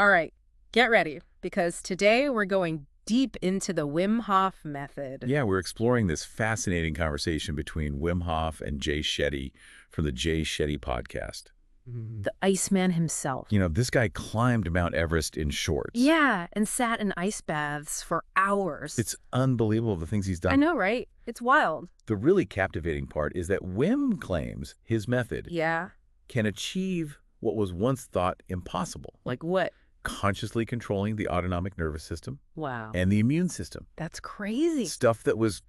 All right, get ready, because today we're going deep into the Wim Hof method. Yeah, we're exploring this fascinating conversation between Wim Hof and Jay Shetty from the Jay Shetty podcast. The Iceman himself. You know, this guy climbed Mount Everest in shorts. Yeah, and sat in ice baths for hours. It's unbelievable the things he's done. I know, right? It's wild. The really captivating part is that Wim claims his method Yeah. can achieve what was once thought impossible. Like what? Consciously controlling the autonomic nervous system Wow. and the immune system. That's crazy. Stuff that was,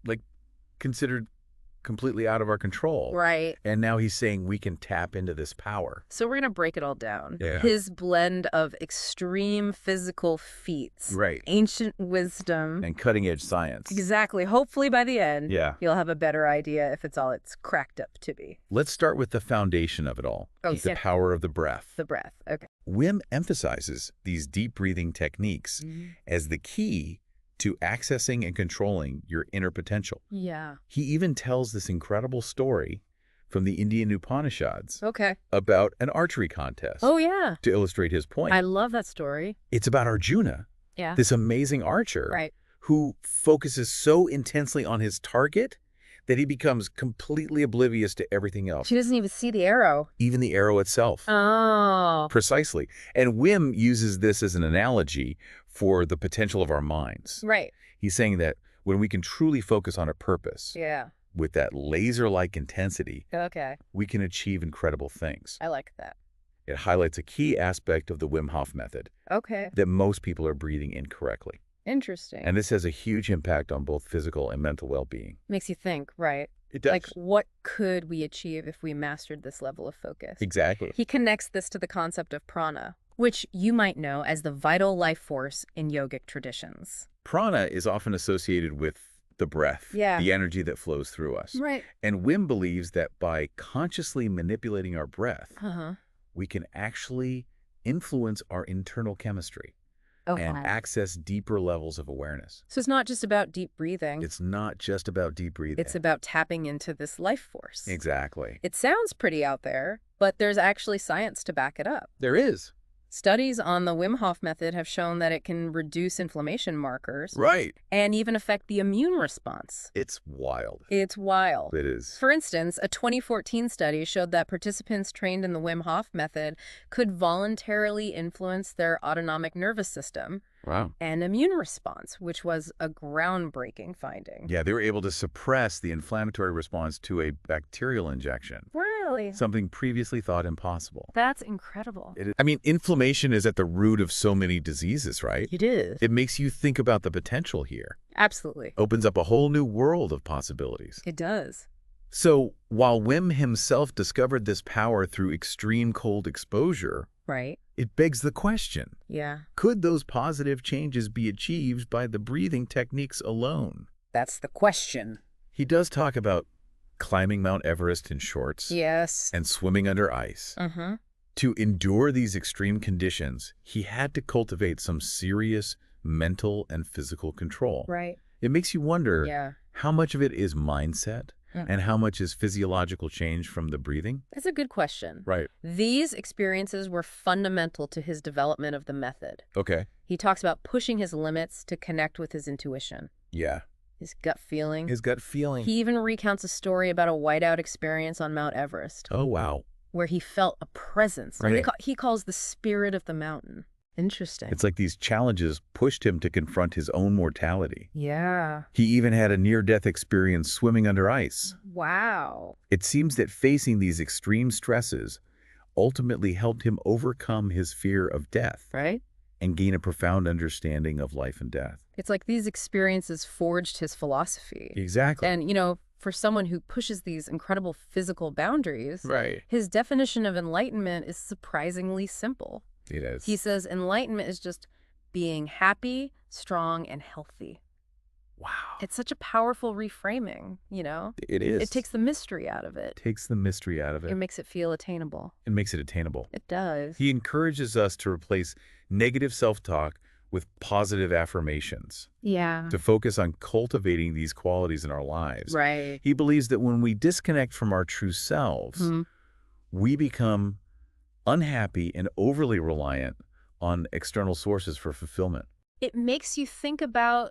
like, considered completely out of our control. Right. And now he's saying we can tap into this power. So we're going to break it all down. Yeah. His blend of extreme physical feats. Right. Ancient wisdom. And cutting-edge science. Exactly. Hopefully by the end, Yeah. you'll have a better idea if it's all it's cracked up to be. Let's start with the foundation of it all, Oh, the yeah. power of the breath. The breath. Okay. Wim emphasizes these deep breathing techniques as the key to accessing and controlling your inner potential. Yeah. He even tells this incredible story from the Indian Upanishads Okay. about an archery contest Oh, yeah. to illustrate his point. I love that story. It's about Arjuna, Yeah. this amazing archer Right. who focuses so intensely on his target that he becomes completely oblivious to everything else, She doesn't even see the arrow. even the arrow itself. Oh. Precisely. And Wim uses this as an analogy for the potential of our minds. Right. He's saying that when we can truly focus on a purpose Yeah. with that laser-like intensity, Okay. we can achieve incredible things. I like that. It highlights a key aspect of the Wim Hof method, Okay. that most people are breathing incorrectly. Interesting. And this has a huge impact on both physical and mental well-being. Makes you think, right? It does. Like, what could we achieve if we mastered this level of focus? Exactly. He connects this to the concept of prana, which you might know as the vital life force in yogic traditions. Prana is often associated with the breath, Yeah. the energy that flows through us. Right. And Wim believes that by consciously manipulating our breath, Uh-huh. we can actually influence our internal chemistry and access deeper levels of awareness. So it's not just about deep breathing. It's not just about deep breathing. It's about tapping into this life force. Exactly. It sounds pretty out there, but there's actually science to back it up. There is. Studies on the Wim Hof method have shown that it can reduce inflammation markers Right. and even affect the immune response. It's wild. It's wild. It is. For instance, a 2014 study showed that participants trained in the Wim Hof method could voluntarily influence their autonomic nervous system Wow. and immune response, which was a groundbreaking finding. Yeah, they were able to suppress the inflammatory response to a bacterial injection, Really? something previously thought impossible. That's incredible. I mean, inflammation is at the root of so many diseases, right? It is. It makes you think about the potential here. Absolutely. Opens up a whole new world of possibilities. It does. So while Wim himself discovered this power through extreme cold exposure, Right? it begs the question, Yeah. could those positive changes be achieved by the breathing techniques alone? That's the question. He does talk about climbing Mount Everest in shorts Yes. and swimming under ice. Uh-huh. To endure these extreme conditions, he had to cultivate some serious mental and physical control. Right. It makes you wonder Yeah. how much of it is mindset and how much is physiological change from the breathing? That's a good question. Right. These experiences were fundamental to his development of the method. Okay. He talks about pushing his limits to connect with his intuition, Yeah. his gut feeling. His gut feeling. He even recounts a story about a whiteout experience on Mount Everest, Oh, wow. where he felt a presence. Right. He calls the spirit of the mountain. Interesting. It's like these challenges pushed him to confront his own mortality. Yeah. He even had a near-death experience swimming under ice. Wow. It seems that facing these extreme stresses ultimately helped him overcome his fear of death Right? and gain a profound understanding of life and death. It's like these experiences forged his philosophy. Exactly. And, for someone who pushes these incredible physical boundaries, Right. his definition of enlightenment is surprisingly simple. It is. He says enlightenment is just being happy, strong, and healthy. Wow. It's such a powerful reframing, It is. It takes the mystery out of it. Takes the mystery out of it. It makes it feel attainable. It makes it attainable. It does. He encourages us to replace negative self-talk with positive affirmations, Yeah. to focus on cultivating these qualities in our lives. Right. He believes that when we disconnect from our true selves, we become unhappy and overly reliant on external sources for fulfillment. It makes you think about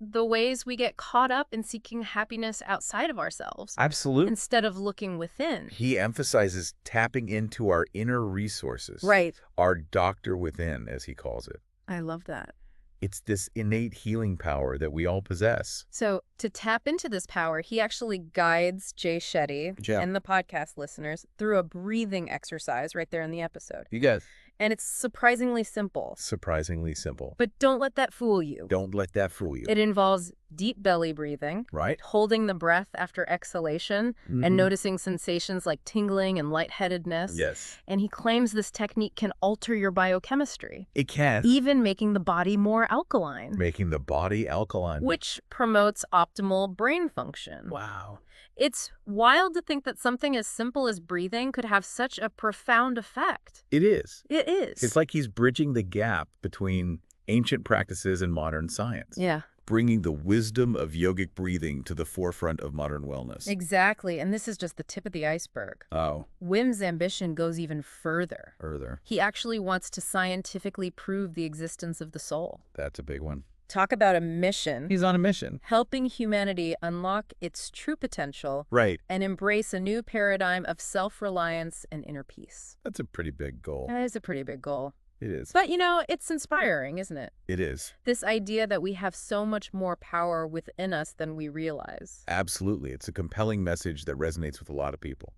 the ways we get caught up in seeking happiness outside of ourselves Absolutely. instead of looking within. He emphasizes tapping into our inner resources. Right. Our doctor within, as he calls it. I love that. It's this innate healing power that we all possess. So to tap into this power, he actually guides Jay Shetty and the podcast listeners through a breathing exercise right there in the episode. You guys. And it's surprisingly simple. Surprisingly simple. But don't let that fool you. Don't let that fool you. It involves deep belly breathing, Right? holding the breath after exhalation, and noticing sensations like tingling and lightheadedness. Yes. And he claims this technique can alter your biochemistry, It can. even making the body more alkaline, Making the body alkaline. which promotes optimal brain function. Wow. It's wild to think that something as simple as breathing could have such a profound effect. It is. It is. It's like he's bridging the gap between ancient practices and modern science. Yeah. Bringing the wisdom of yogic breathing to the forefront of modern wellness. Exactly. And this is just the tip of the iceberg. Oh. Wim's ambition goes even further. Further. He actually wants to scientifically prove the existence of the soul. That's a big one. Talk about a mission. He's on a mission. Helping humanity unlock its true potential Right. and embrace a new paradigm of self-reliance and inner peace. That's a pretty big goal. That is a pretty big goal. It is. But, you know, it's inspiring, isn't it? It is. This idea that we have so much more power within us than we realize. Absolutely. It's a compelling message that resonates with a lot of people.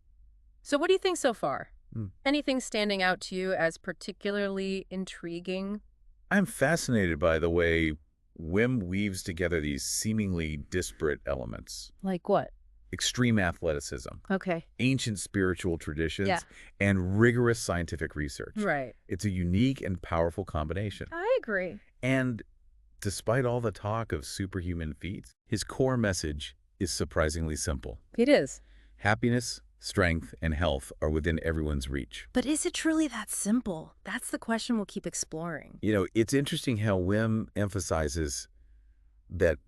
So what do you think so far? Hmm. Anything standing out to you as particularly intriguing? I'm fascinated by the way Wim weaves together these seemingly disparate elements. Like what? Extreme athleticism, Okay. ancient spiritual traditions, Yeah. and rigorous scientific research. Right. It's a unique and powerful combination. I agree. And despite all the talk of superhuman feats, his core message is surprisingly simple. It is. Happiness, strength, and health are within everyone's reach. But is it truly that simple? That's the question we'll keep exploring. You know, it's interesting how Wim emphasizes that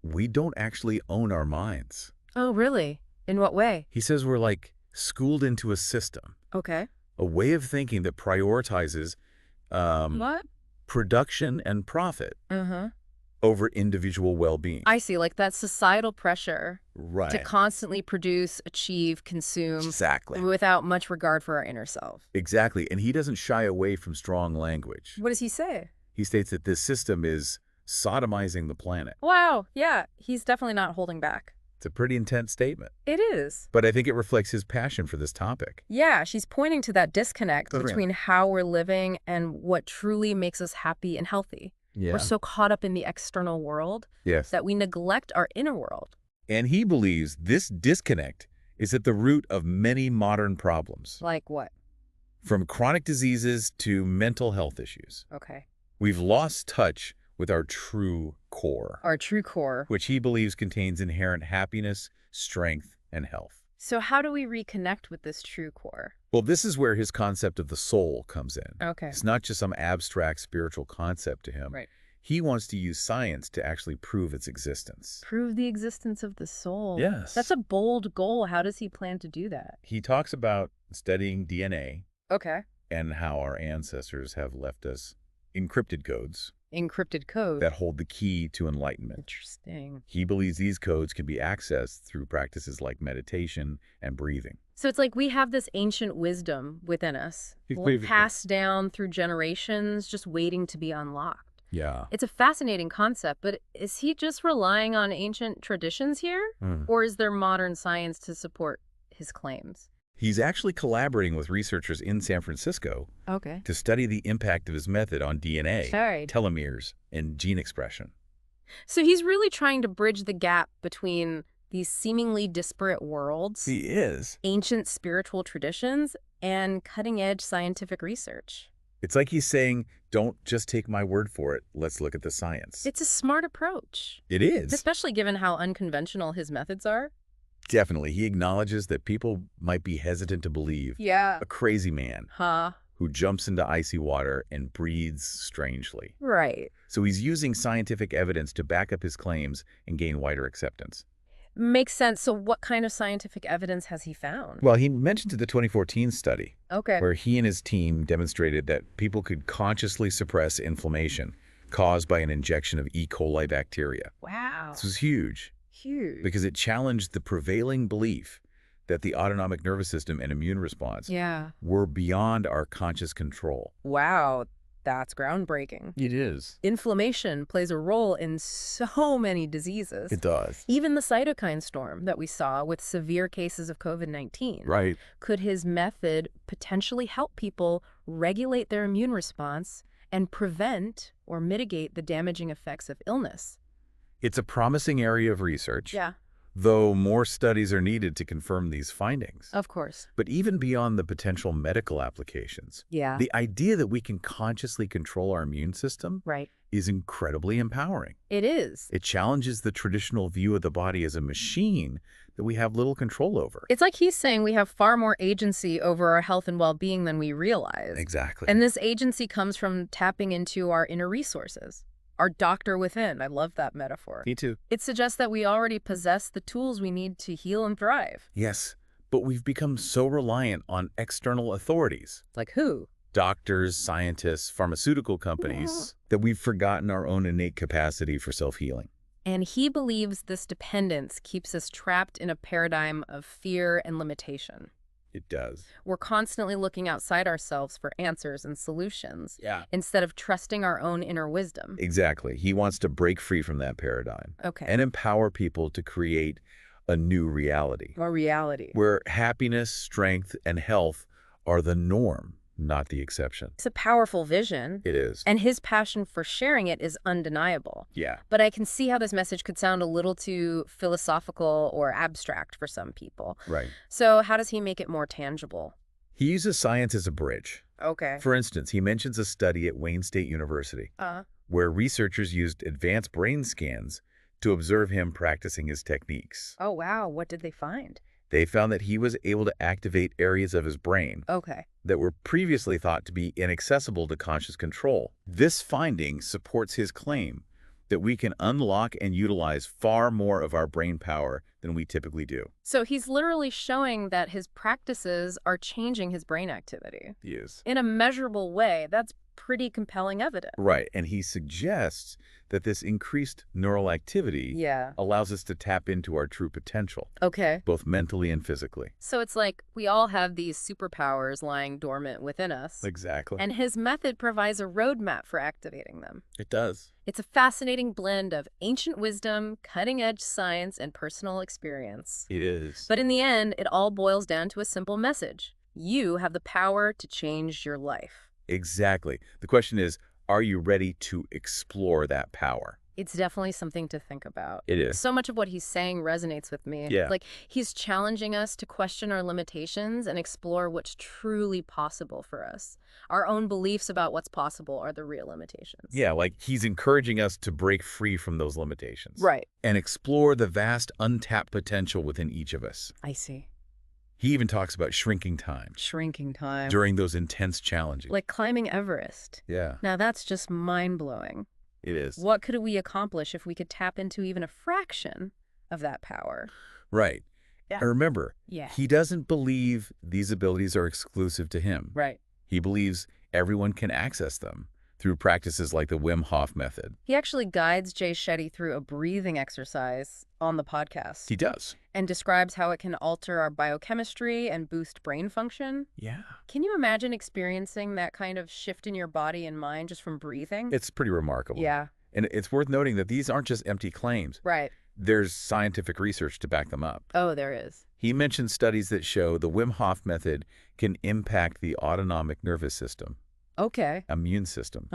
we don't actually own our minds. Oh, really? In what way? He says we're like schooled into a system, Okay. a way of thinking that prioritizes What? production and profit Uh-huh. over individual well-being. I see, like that societal pressure to Right. constantly produce, achieve, consume Exactly. without much regard for our inner self. Exactly. And he doesn't shy away from strong language. What does he say? He states that this system is sodomizing the planet. Wow, yeah, he's definitely not holding back. It's a pretty intense statement, It is. but I think it reflects his passion for this topic. Yeah, she's pointing to that disconnect Oh, yeah. between how we're living and what truly makes us happy and healthy. Yeah. We're so caught up in the external world Yes. that we neglect our inner world. And he believes this disconnect is at the root of many modern problems, Like what? from chronic diseases to mental health issues. Okay. We've lost touch with our true core, Our true core. which he believes contains inherent happiness, strength, and health. So how do we reconnect with this true core? Well, this is where his concept of the soul comes in. Okay. It's not just some abstract spiritual concept to him. Right. He wants to use science to actually prove its existence. Prove the existence of the soul. Yes. That's a bold goal. How does he plan to do that? He talks about studying DNA Okay. and how our ancestors have left us encrypted codes Encrypted code. that hold the key to enlightenment. Interesting. He believes these codes can be accessed through practices like meditation and breathing. So it's like we have this ancient wisdom within us, Equivocally. passed down through generations, just waiting to be unlocked. Yeah. It's a fascinating concept, but is he just relying on ancient traditions here? Or is there modern science to support his claims? He's actually collaborating with researchers in San Francisco Okay. to study the impact of his method on DNA, Right. telomeres, and gene expression. So he's really trying to bridge the gap between these seemingly disparate worlds, He is. ancient spiritual traditions, and cutting-edge scientific research. It's like he's saying, don't just take my word for it. Let's look at the science. It's a smart approach, It is. especially given how unconventional his methods are. Definitely. He acknowledges that people might be hesitant to believe Yeah. a crazy man Huh. who jumps into icy water and breathes strangely. Right. So he's using scientific evidence to back up his claims and gain wider acceptance. Makes sense. So what kind of scientific evidence has he found? Well, he mentioned the 2014 study Okay. where he and his team demonstrated that people could consciously suppress inflammation caused by an injection of E. coli bacteria. Wow. This was huge Huge. because it challenged the prevailing belief that the autonomic nervous system and immune response Yeah. were beyond our conscious control. Wow. That's groundbreaking. It is. Inflammation plays a role in so many diseases. It does. Even the cytokine storm that we saw with severe cases of COVID-19. Right. Could his method potentially help people regulate their immune response and prevent or mitigate the damaging effects of illness? It's a promising area of research, Yeah, though more studies are needed to confirm these findings. of course. But even beyond the potential medical applications, Yeah, the idea that we can consciously control our immune system right. is incredibly empowering. It is. It challenges the traditional view of the body as a machine that we have little control over. It's like he's saying we have far more agency over our health and well-being than we realize. Exactly. And this agency comes from tapping into our inner resources. Our doctor within. I love that metaphor. Me too. It suggests that we already possess the tools we need to heal and thrive. Yes, but we've become so reliant on external authorities, Like who? doctors, scientists, pharmaceutical companies, that we've forgotten our own innate capacity for self-healing. And he believes this dependence keeps us trapped in a paradigm of fear and limitation. It does. We're constantly looking outside ourselves for answers and solutions Yeah. instead of trusting our own inner wisdom. Exactly. He wants to break free from that paradigm Okay. and empower people to create a new reality Or reality. where happiness, strength, and health are the norm, not the exception. It's a powerful vision, It is. and his passion for sharing it is undeniable. Yeah. But I can see how this message could sound a little too philosophical or abstract for some people. Right. So how does he make it more tangible? He uses science as a bridge. Okay. For instance, he mentions a study at Wayne State University where researchers used advanced brain scans to observe him practicing his techniques. Oh, wow. What did they find? They found that he was able to activate areas of his brain Okay. that were previously thought to be inaccessible to conscious control. This finding supports his claim that we can unlock and utilize far more of our brain power than we typically do. So he's literally showing that his practices are changing his brain activity He is. in a measurable way. That's pretty compelling evidence. Right, and he suggests that this increased neural activity Yeah. allows us to tap into our true potential, Okay. both mentally and physically. So it's like we all have these superpowers lying dormant within us. Exactly. And his method provides a roadmap for activating them. It does. It's a fascinating blend of ancient wisdom, cutting-edge science, and personal experience. It is. But in the end, it all boils down to a simple message. You have the power to change your life. Exactly. The question is, are you ready to explore that power? It's definitely something to think about. It is. So much of what he's saying resonates with me. Yeah. Like, he's challenging us to question our limitations and explore what's truly possible for us. Our own beliefs about what's possible are the real limitations. Yeah, like he's encouraging us to break free from those limitations. Right. And explore the vast untapped potential within each of us. I see. He even talks about shrinking time Shrinking time. during those intense challenges. Like climbing Everest. Yeah, Now that's just mind-blowing. it is. What could we accomplish if we could tap into even a fraction of that power? Right. Yeah. And remember, Yeah. he doesn't believe these abilities are exclusive to him. Right. He believes everyone can access them through practices like the Wim Hof method. He actually guides Jay Shetty through a breathing exercise on the podcast He does. and describes how it can alter our biochemistry and boost brain function. Yeah. Can you imagine experiencing that kind of shift in your body and mind just from breathing? It's pretty remarkable. Yeah. And it's worth noting that these aren't just empty claims. Right. There's scientific research to back them up. Oh, there is. He mentioned studies that show the Wim Hof method can impact the autonomic nervous system, Okay. immune system,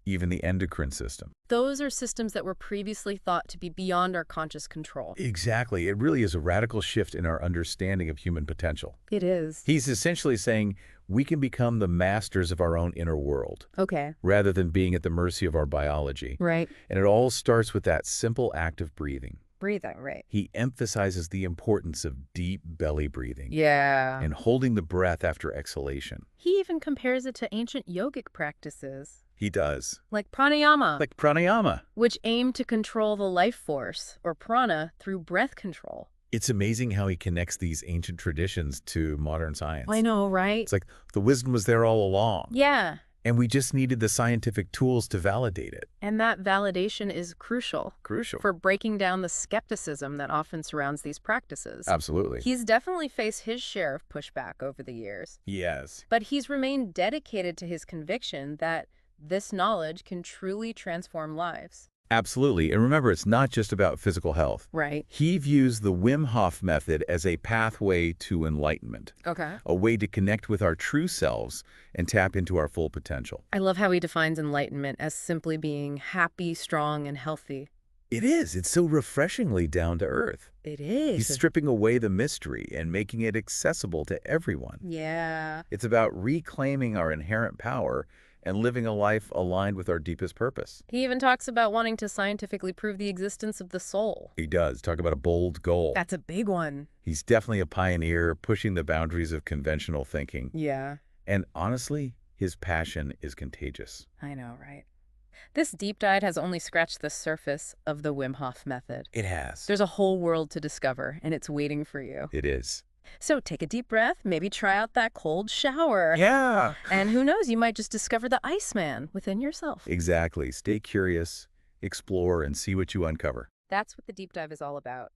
even the endocrine system. Those are systems that were previously thought to be beyond our conscious control. Exactly. It really is a radical shift in our understanding of human potential. It is. He's essentially saying we can become the masters of our own inner world Okay. rather than being at the mercy of our biology. Right. And it all starts with that simple act of breathing. Breathing, right. He emphasizes the importance of deep belly breathing Yeah. and holding the breath after exhalation. He even compares it to ancient yogic practices, He does. like pranayama, Like pranayama. which aim to control the life force, or prana, through breath control. It's amazing how he connects these ancient traditions to modern science. I know, right? It's like the wisdom was there all along. Yeah, And we just needed the scientific tools to validate it. and that validation is crucial Crucial. for breaking down the skepticism that often surrounds these practices. Absolutely. He's definitely faced his share of pushback over the years, Yes. but he's remained dedicated to his conviction that this knowledge can truly transform lives. Absolutely. And remember, it's not just about physical health. Right. He views the Wim Hof method as a pathway to enlightenment, Okay. a way to connect with our true selves and tap into our full potential. I love how he defines enlightenment as simply being happy, strong, and healthy. It is. It's so refreshingly down to earth. It He's is. stripping away the mystery and making it accessible to everyone. Yeah. It's about reclaiming our inherent power and living a life aligned with our deepest purpose. He even talks about wanting to scientifically prove the existence of the soul. He does. Talk about a bold goal. That's a big one. He's definitely a pioneer, pushing the boundaries of conventional thinking. Yeah, And honestly, his passion is contagious. I know, right? This deep dive has only scratched the surface of the Wim Hof method. It has. There's a whole world to discover, and it's waiting for you. It is. So take a deep breath, maybe try out that cold shower. Yeah. And who knows, you might just discover the Iceman within yourself. Exactly. Stay curious, explore, and see what you uncover. That's what the deep dive is all about.